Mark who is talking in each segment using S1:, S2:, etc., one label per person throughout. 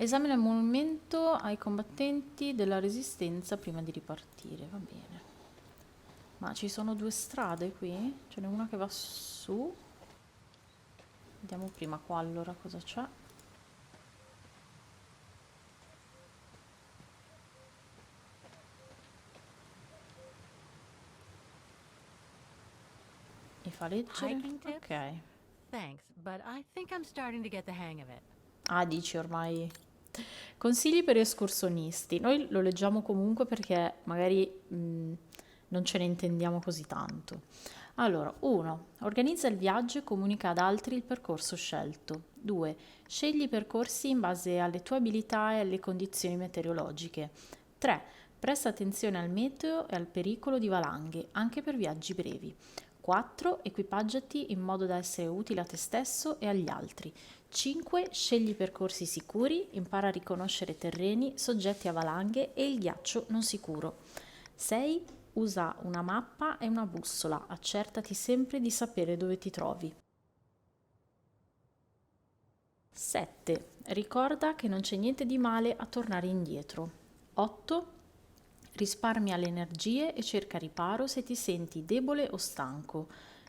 S1: Esamina il monumento ai combattenti della resistenza prima di ripartire, va bene. Ma ci sono due strade qui? Ce n'è una che va su. Vediamo prima qua allora cosa c'è. Mi fa leggere?
S2: Hiking tips?
S1: Ok.
S2: Thanks, but I think I'm starting to get the hang of it.
S1: Ah, dici ormai. Consigli per escursionisti. Noi lo leggiamo comunque perché magari non ce ne intendiamo così tanto. Allora, 1. Organizza il viaggio e comunica ad altri il percorso scelto. 2. Scegli i percorsi in base alle tue abilità e alle condizioni meteorologiche. 3. Presta attenzione al meteo e al pericolo di valanghe, anche per viaggi brevi. 4. Equipaggiati in modo da essere utile a te stesso e agli altri. 5. Scegli percorsi sicuri, impara a riconoscere terreni soggetti a valanghe e il ghiaccio non sicuro. 6. Usa una mappa e una bussola, accertati sempre di sapere dove ti trovi. 7. Ricorda che non c'è niente di male a tornare indietro. 8. Risparmia le energie e cerca riparo se ti senti debole o stanco.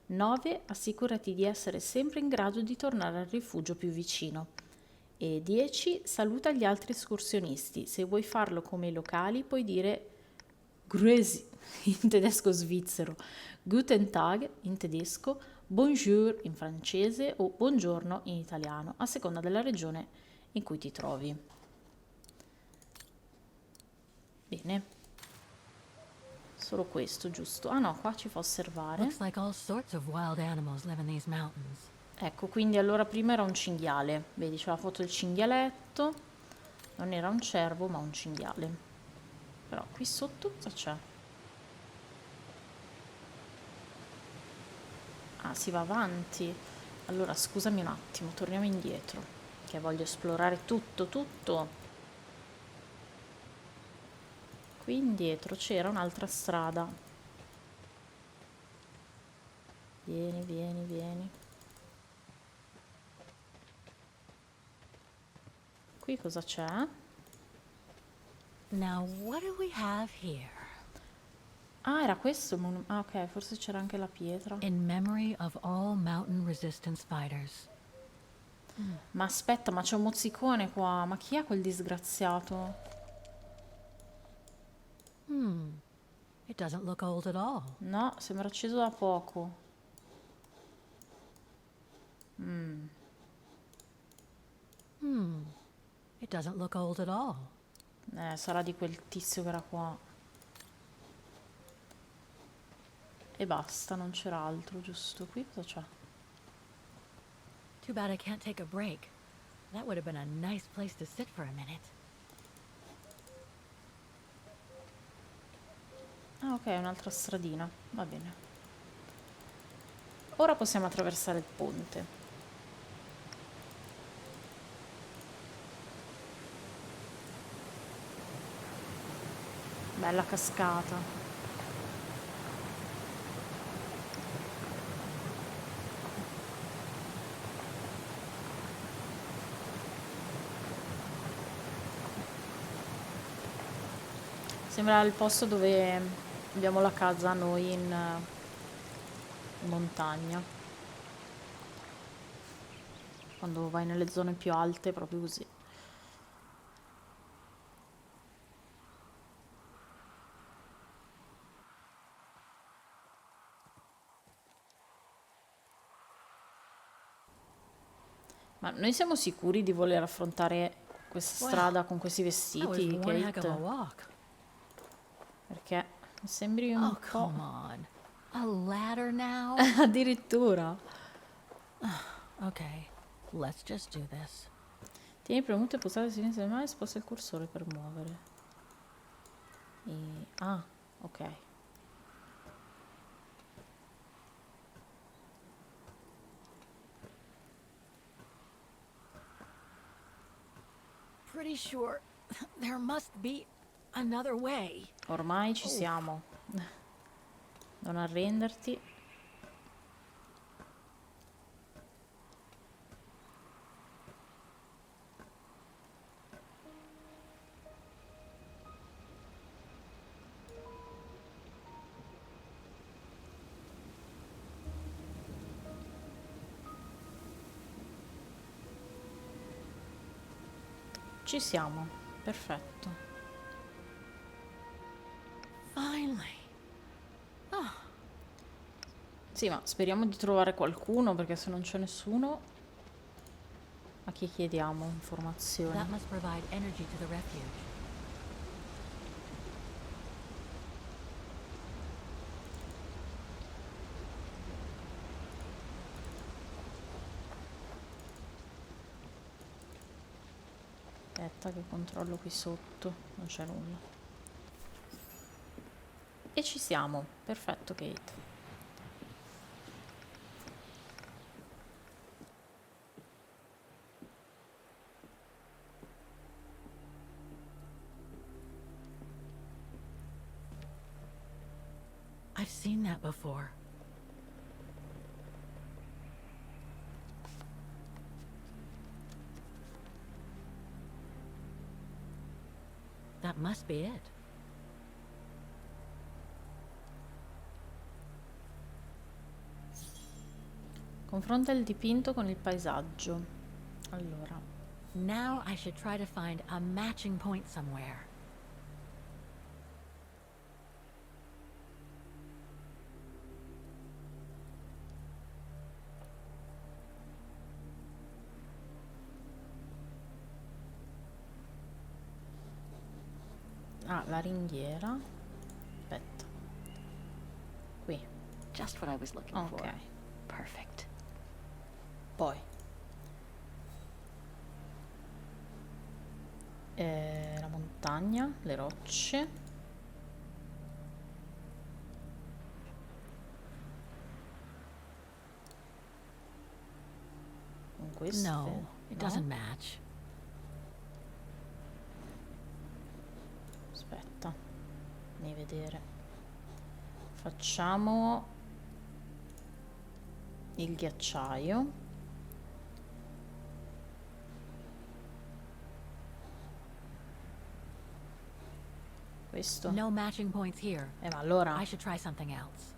S1: 9. Assicurati di essere sempre in grado di tornare al rifugio più vicino. E 10. Saluta gli altri escursionisti. Se vuoi farlo come i locali, puoi dire Grüezi in tedesco svizzero, Guten Tag in tedesco, Bonjour in francese o Buongiorno in italiano, a seconda della regione in cui ti trovi. Bene, solo questo, giusto? Ah no, qua ci fa osservare.
S2: Looks like all sorts of wild animals live in these mountains.
S1: Ecco, quindi allora prima era un cinghiale. Vedi, c'è la foto del cinghialetto. Non era un cervo, ma un cinghiale. Però qui sotto cosa c'è? Ah, si va avanti. Allora, scusami un attimo, torniamo indietro, che voglio esplorare tutto, tutto. Qui indietro c'era un'altra strada. Vieni, vieni, vieni. Qui cosa c'è?
S2: Now, what do we have here?
S1: Ah, era questo il ah, ok, forse c'era anche la pietra.
S2: In memory of all mountain resistance fighters.
S1: Ma aspetta, ma c'è un mozzicone qua. Ma chi è quel disgraziato?
S2: It doesn't look old at all.
S1: No, sembra acceso da poco.
S2: It doesn't look old at all.
S1: Sarà di quel tizio che era qua. E basta, non c'era altro, giusto? Qui cosa c'è?
S2: Too bad I can't take a break. That would have been a nice place to sit for a minute.
S1: Ah, ok, un'altra stradina. Va bene. Ora possiamo attraversare il ponte. Bella cascata. Sembra il posto dove abbiamo la casa noi in montagna. Quando vai nelle zone più alte, proprio così. Ma noi siamo sicuri di voler affrontare questa strada con questi
S2: That was
S1: vestiti,
S2: one heck of a
S1: Kate?
S2: walk.
S1: Perché mi sembri un
S2: Oh,
S1: po'...
S2: come on. A ladder now?
S1: Addirittura.
S2: Okay, let's just do this.
S1: Tieni premuto e pulsare il silenzio del mare e sposta il cursore per muovere. Ah, ok.
S2: Pretty sure there must be another way.
S1: Ormai ci siamo. Non arrenderti. Ci siamo, perfetto.
S2: Finally.
S1: Sì, ma speriamo di trovare qualcuno, perché se non c'è nessuno, a chi chiediamo informazioni?
S2: That must provide energy to the refuge.
S1: Aspetta che controllo qui sotto, non c'è nulla. E ci siamo, perfetto Kate.
S2: I've seen that before. That must be it.
S1: Confronta il dipinto con il paesaggio. Allora,
S2: Now I should try to find a matching point somewhere.
S1: ah, la ringhiera. Aspetta. Qui.
S2: Just what I was looking
S1: Ok.
S2: for. Perfect.
S1: Poi. La montagna, le rocce. Con queste.
S2: No, it doesn't match.
S1: Aspetta, fammi vedere. Facciamo il ghiacciaio. Questo?
S2: No matching points here.
S1: Ma allora?
S2: I should try something else.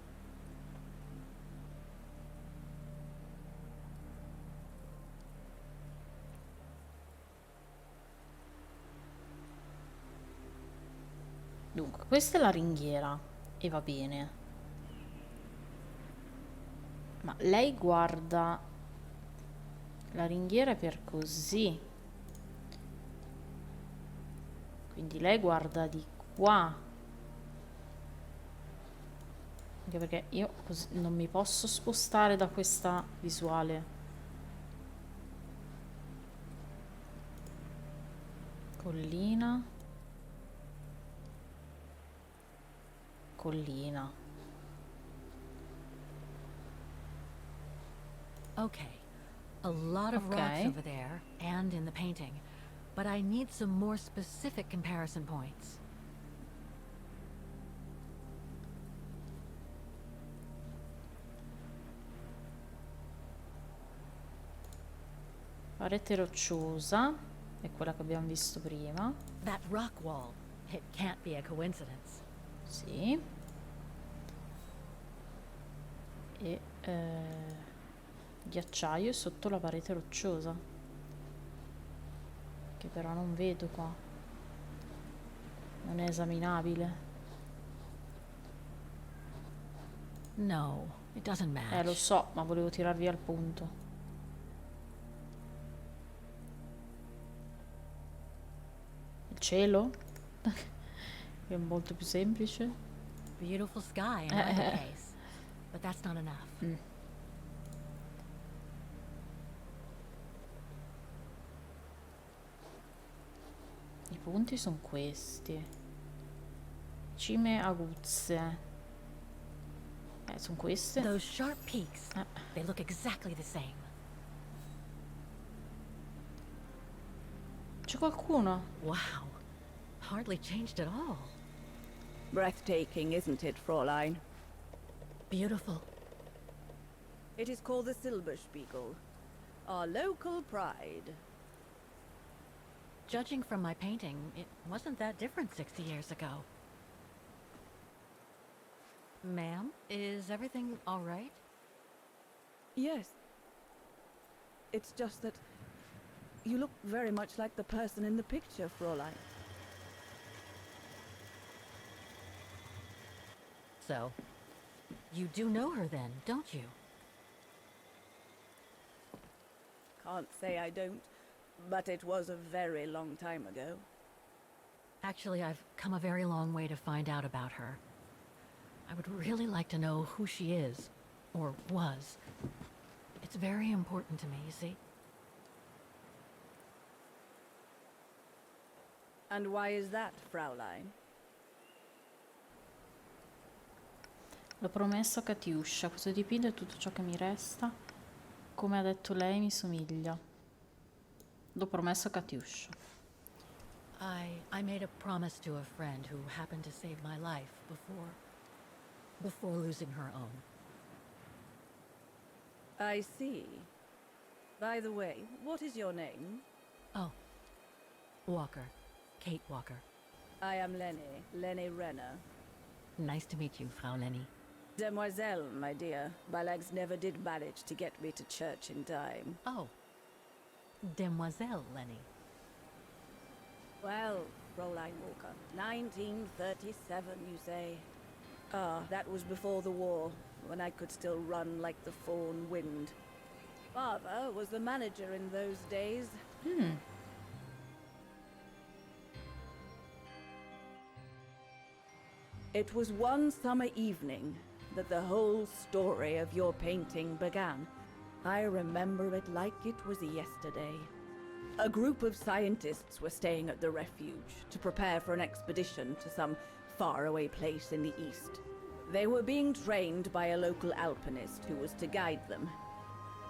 S1: Dunque, questa è la ringhiera e va bene. Ma lei guarda la ringhiera è per così. Quindi lei guarda di qua. Anche perché io non mi posso spostare da questa visuale. Collina. Collina.
S2: Okay. A lot of rocks
S1: Ok.
S2: over there and in the painting, but I need some more specific comparison points.
S1: Parete rocciosa. È quella che abbiamo visto prima.
S2: That rock wall. It can't be a coincidence.
S1: Sì. E ghiacciaio è sotto la parete rocciosa. Che però non vedo qua. Non è esaminabile.
S2: No, it doesn't match.
S1: Lo so, ma volevo tirar via il punto. Il cielo? Che è molto più semplice.
S2: Beautiful sky in either case, but that's not enough.
S1: I punti sono questi. Cime aguzze. Sono queste.
S2: Those sharp peaks, they look exactly the same.
S1: C'è qualcuno?
S2: Wow, hardly changed at all.
S3: Breathtaking, isn't it, Fräulein?
S2: Beautiful.
S3: It is called the Silberspiegel, our local pride.
S2: Judging from my painting, it wasn't that different 60 years ago. Ma'am, is everything all right?
S3: Yes. It's just that You look very much like the person in the picture, Fräulein.
S2: So, you do know her then, don't you?
S3: Can't say I don't, but it was a very long time ago.
S2: Actually, I've come a very long way to find out about her. I would really like to know who she is, or was. It's very important to me, you see.
S3: And why is that, Fräulein?
S1: L'ho promesso a Katiuscia, questo dipinto è tutto ciò che mi resta. Come ha detto lei, mi somiglia. L'ho promesso a Katiuscia.
S2: I made a promise to a friend who happened to save my life before losing her own.
S3: I see. By the way, what is your name?
S2: Oh, Walker. Kate Walker.
S3: I am Lenny Renner.
S2: Nice to meet you, Frau Lenny.
S3: Demoiselle, my dear. My legs never did manage to get me to church in time.
S2: Oh, Demoiselle Lenny.
S3: Well, Fräulein Walker, 1937, you say? Ah, that was before the war, when I could still run like the fawn wind. Father was the manager in those days. It was one summer evening that the whole story of your painting began. I remember it like it was yesterday. A group of scientists were staying at the refuge to prepare for an expedition to some faraway place in the east. They were being trained by a local alpinist who was to guide them.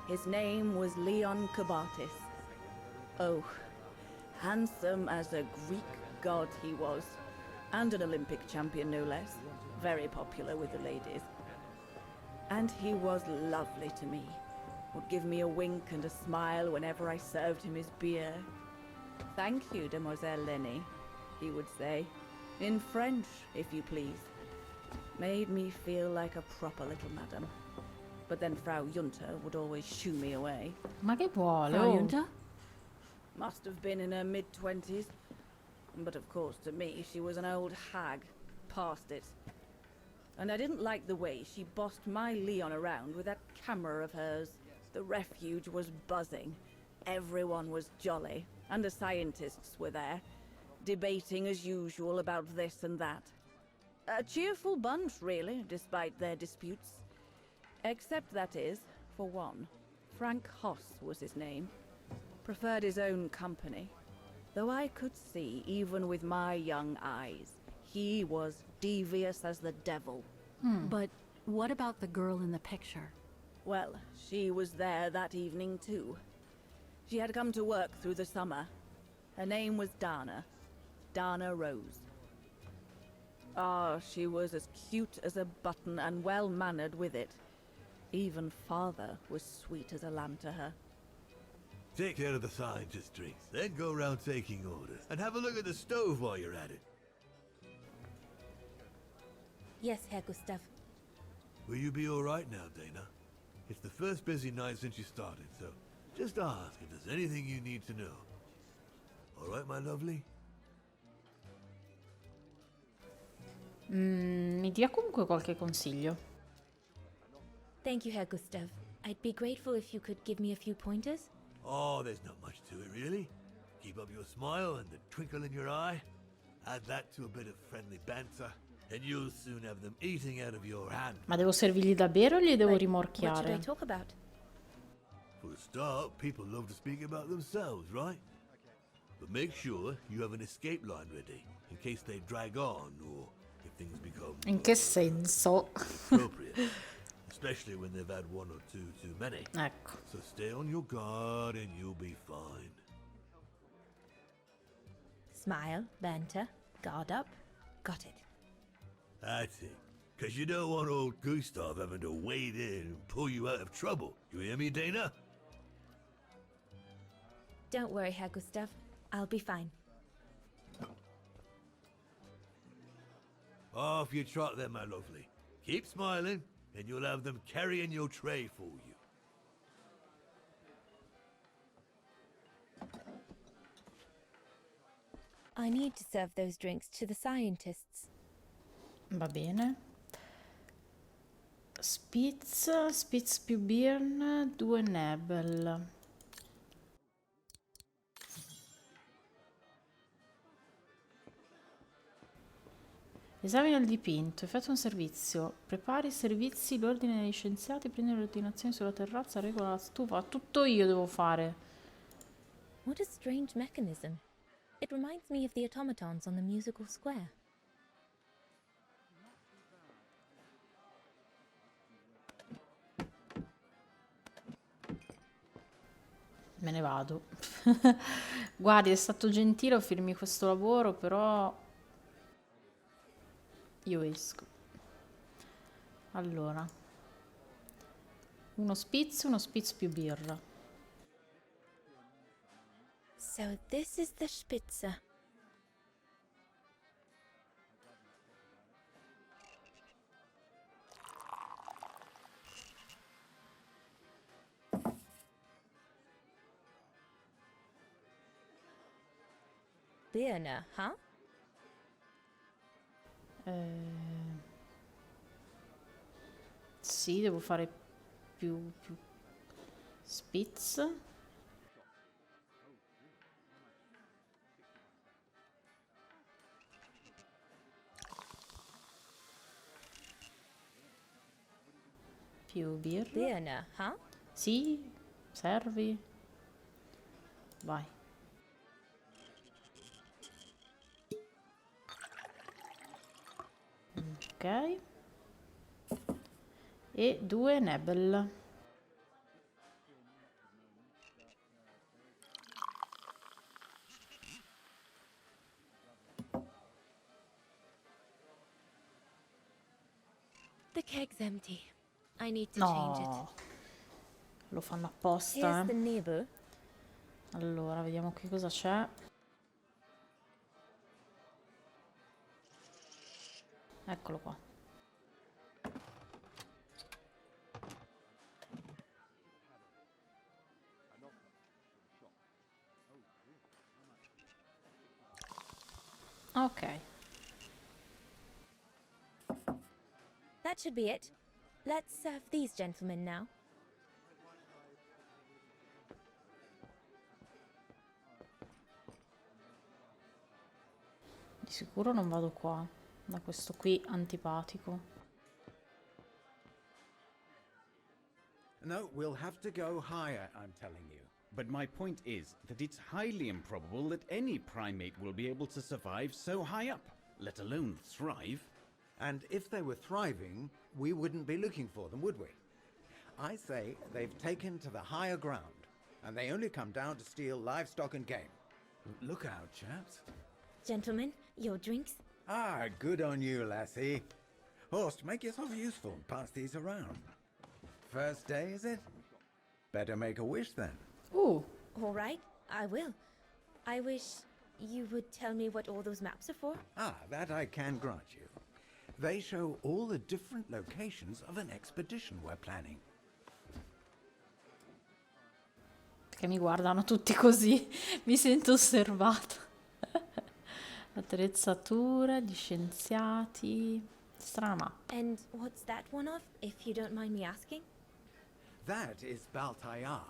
S3: His name was Leon Kabatis. Oh, handsome as a Greek god he was, and an Olympic champion no less, very popular with the ladies. And he was lovely to me. Would give me a wink and a smile whenever I served him his beer. Thank you, Demoiselle Lenny, he would say. In French, if you please. Made me feel like a proper little madam. But then Frau Junter would always shoo me away.
S1: Ma che vuole?
S2: Frau
S1: Oh.
S2: Junta?
S3: Must have been in her mid-20s. But of course, to me, she was an old hag. Past it. And I didn't like the way she bossed my Leon around with that camera of hers. The refuge was buzzing. Everyone was jolly. And the scientists were there, debating as usual about this and that. A cheerful bunch, really, despite their disputes. Except, that is, for one. Frank Hoss was his name. Preferred his own company. Though I could see, even with my young eyes, he was devious as the devil.
S2: But what about the girl in the picture?
S3: Well, she was there that evening too. She had come to work through the summer. Her name was Dana. Dana Roze. Ah, she was as cute as a button and well-mannered with it. Even father was sweet as a lamb to her.
S4: Take care of the scientist drinks, then go round taking orders. And have a look at the stove while you're at it.
S5: Yes, Herr Gustav.
S4: Will you be alright now, Dana? It's the first busy night since you started, so just ask if there's anything you need to know. Alright, my lovely?
S1: Mi dia comunque qualche consiglio.
S5: Thank you, Herr Gustav. I'd be grateful if you could give me a few pointers.
S4: Oh, there's not much to it, really. Keep up your smile and the twinkle in your eye. Add that to a bit of friendly banter, and you'll soon have them eating out of your hand.
S1: Ma devo servirgli da bere o gli devo
S5: What should I
S1: rimorchiare?
S5: talk about?
S4: For a start, people love to speak about themselves, right? But make sure you have an escape line ready, in case they drag on, or if things become
S1: In che senso?
S4: appropriate. Especially when they've had one or two too many.
S1: Ecco.
S4: So stay on your guard and you'll be fine.
S5: Smile, banter, guard up. Got it.
S4: That's it. Because you don't want old Gustav having to wade in and pull you out of trouble. You hear me, Dana?
S5: Don't worry, Herr Gustav. I'll be fine.
S4: Off you trot then, my lovely. Keep smiling, and you'll have them carrying your tray for you.
S5: I need to serve those drinks to the scientists.
S1: Va bene. Spitz più Birn, 2 Nebel. Esamina il dipinto, effettua un servizio, prepari i servizi, l'ordine degli scienziati, prendi le ordinazioni sulla terrazza, regola la stufa. Tutto io devo fare.
S5: What a strange mechanism. It reminds me of the automatons on the musical square.
S1: Me ne vado. Guardi, è stato gentile offrirmi questo lavoro, però io esco. Allora, uno spitz più birra.
S5: So this is the Spitze. Birne, huh?
S1: Sì, devo fare più spitz. Più birra.
S5: Birne, huh?
S1: Sì, servi. Vai. Ok. E 2 Nebel.
S5: The keg's empty. I need to change it.
S1: No, lo fanno
S5: Here's
S1: apposta,
S5: the Nebel.
S1: Allora, vediamo che cosa c'è. Eccolo qua. Ok.
S5: That should be it. Let's serve these gentlemen now.
S1: Di sicuro non vado qua, da questo qui antipatico.
S6: No, we'll have to go higher, I'm telling you. But my point is that it's highly improbable that any primate will be able to survive so high up, let alone thrive.
S7: And if they were thriving, we wouldn't be looking for them, would we? I say they've taken to the higher ground, and they only come down to steal livestock and game.
S6: Look out, chaps.
S5: Gentlemen, your drinks.
S7: Ah, good on you, lassie. Horst, make yourself useful and pass these around. First day, is it? Better make a wish then.
S1: Ooh,
S5: All right, I will. I wish you would tell me what all those maps are for.
S7: Ah, that I can grant you. They show all the different locations of an expedition we're planning.
S1: che mi guardano tutti così, mi sento osservata. Attrezzatura, gli scienziati, strana mappa.
S5: And what's that one of, if you don't mind me asking?
S7: That is Baltayar,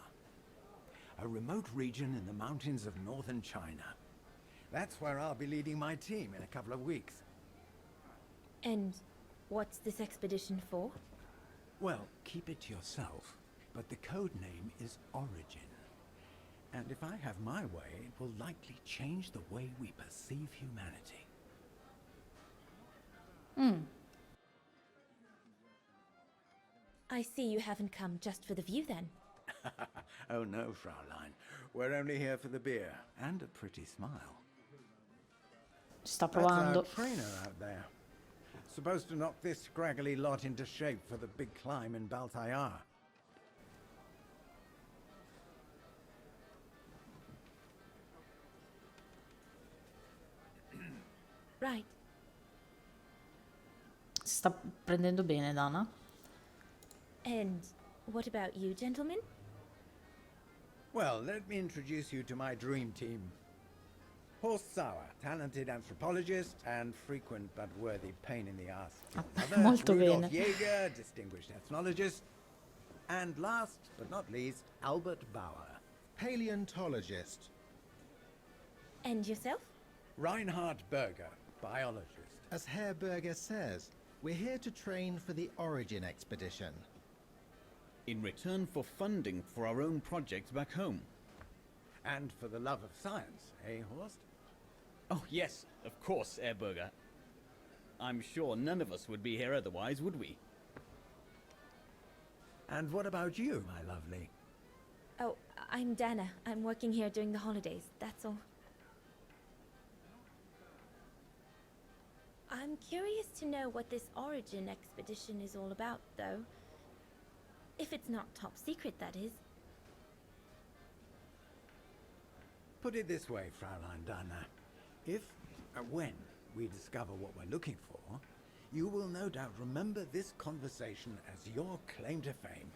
S7: a remote region in the mountains of northern China. That's where I'll be leading my team in a couple of weeks.
S5: And what's this expedition for?
S7: Well, keep it to yourself, but the code name is Origin. And if I have my way, it will likely change the way we perceive humanity.
S5: I see you haven't come just for the view then.
S7: Oh no, Fraulein. We're only here for the beer and a pretty smile.
S1: Ci sta
S7: That's our
S1: provando.
S7: trainer out there. Supposed to knock this scraggly lot into shape for the big climb in Baltayar.
S5: Right.
S1: Si sta prendendo bene, Dana.
S5: And what about you, gentlemen?
S7: Well, let me introduce you to my dream team. Horst Sauer, talented anthropologist and frequent but worthy pain in the ass.
S1: Molto
S7: Rudolf
S1: bene.
S7: Jäger, distinguished ethnologist. And last but not least, Albert Bauer,
S8: Paleontologist.
S5: And yourself?
S7: Reinhard Berger, biologist.
S8: As Herr Berger says, we're here to train for the Origin expedition.
S6: In return for funding for our own projects back home.
S7: And for the love of science, eh, Horst?
S6: Oh, yes, of course, Herr Berger. I'm sure none of us would be here otherwise, would we?
S7: And what about you, my lovely?
S5: Oh, I'm Dana. I'm working here during the holidays, that's all. I'm curious to know what this Origin expedition is all about, though. If it's not top secret, that is.
S7: Put it this way, Fraulein Dana. If, when, we discover what we're looking for, you will no doubt remember this conversation as your claim to fame.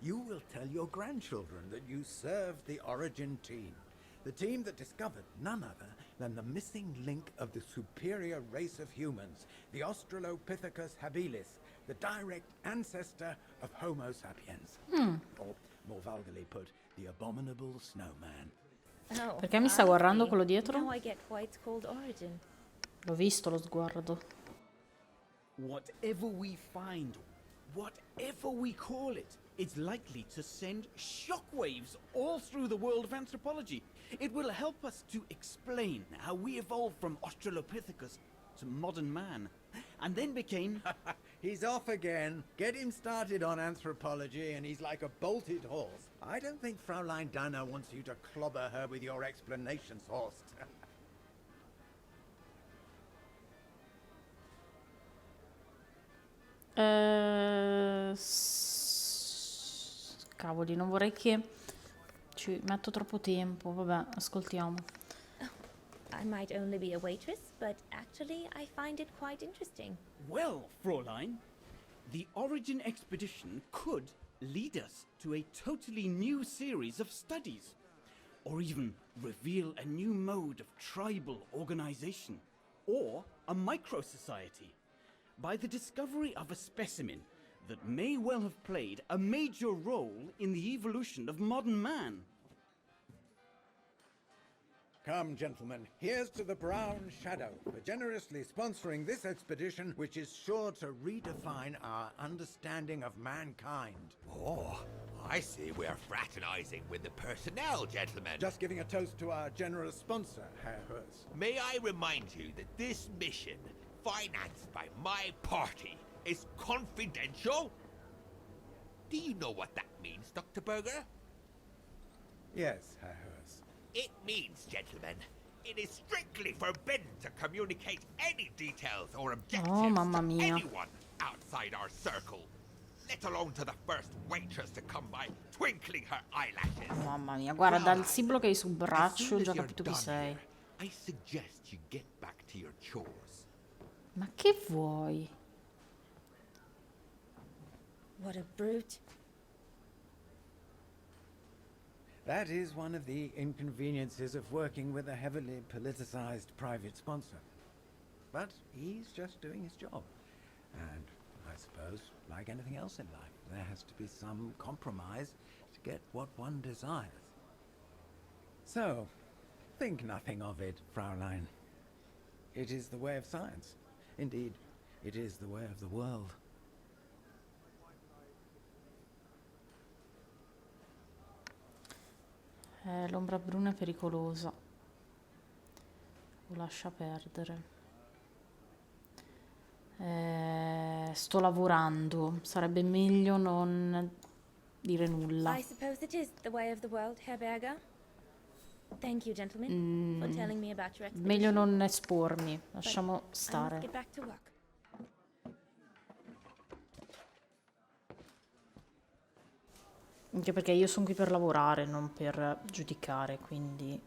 S7: You will tell your grandchildren that you served the Origin team, the team that discovered none other than the missing link of the superior race of humans, the Australopithecus habilis, the direct ancestor of Homo sapiens. Or, more vulgarly put, the abominable snowman.
S5: Oh,
S1: Perché mi sta guardando
S5: I see.
S1: quello dietro?
S5: Now I get why it's called Origin.
S1: L'ho visto lo sguardo.
S6: Whatever we find, whatever we call it, it's likely to send shockwaves all through the world of anthropology. It will help us to explain how we evolved from Australopithecus to modern man, and then became...
S7: He's off again. Get him started on anthropology and he's like a bolted horse. I don't think Fraulein Dana wants you to clobber her with your explanations, Horst.
S1: Cavoli, non vorrei che ci metto troppo tempo. Vabbè, ascoltiamo.
S5: I might only be a waitress, but actually I find it quite interesting.
S6: Well, Fräulein, the Origin expedition could lead us to a totally new series of studies, or even reveal a new mode of tribal organization, or a micro-society, by the discovery of a specimen that may well have played a major role in the evolution of modern man.
S7: Come, gentlemen, here's to the Brown Shadow for generously sponsoring this expedition, which is sure to redefine our understanding of mankind.
S9: Oh, I see we're fraternizing with the personnel, gentlemen.
S7: Just giving a toast to our generous sponsor, Herr Herz.
S9: May I remind you that this mission, financed by my party, is confidential? Do you know what that means, Dr. Berger?
S7: Yes, Herr Herz.
S9: It means, gentlemen, it is strictly forbidden to communicate any details or objectives
S1: Oh, mamma
S9: to
S1: mia.
S9: anyone outside our circle, let alone to the first waitress to come by twinkling her eyelashes.
S1: Mamma mia, guarda, dal simbolo che hai sul
S9: As
S1: braccio
S9: soon
S1: ho
S9: as
S1: già
S9: you're
S1: capito chi
S9: done
S1: sei.
S9: here, I suggest you get back to your chores.
S1: Ma che vuoi?
S5: What a brute.
S7: That is one of the inconveniences of working with a heavily politicized private sponsor. But he's just doing his job. And I suppose, like anything else in life, there has to be some compromise to get what one desires. So, think nothing of it, Fraulein. It is the way of science. Indeed, it is the way of the world.
S1: L'ombra bruna è pericolosa. Lo lascia perdere. Sto lavorando. Sarebbe meglio non dire nulla.
S5: I suppose it is the way of the world, Herr Berger. Thank you, gentlemen, for telling me about your expedition.
S1: Meglio non espormi.
S5: But
S1: Lasciamo
S5: I must
S1: stare.
S5: get back to work.
S1: Anche perché io sono qui per lavorare, non per giudicare, quindi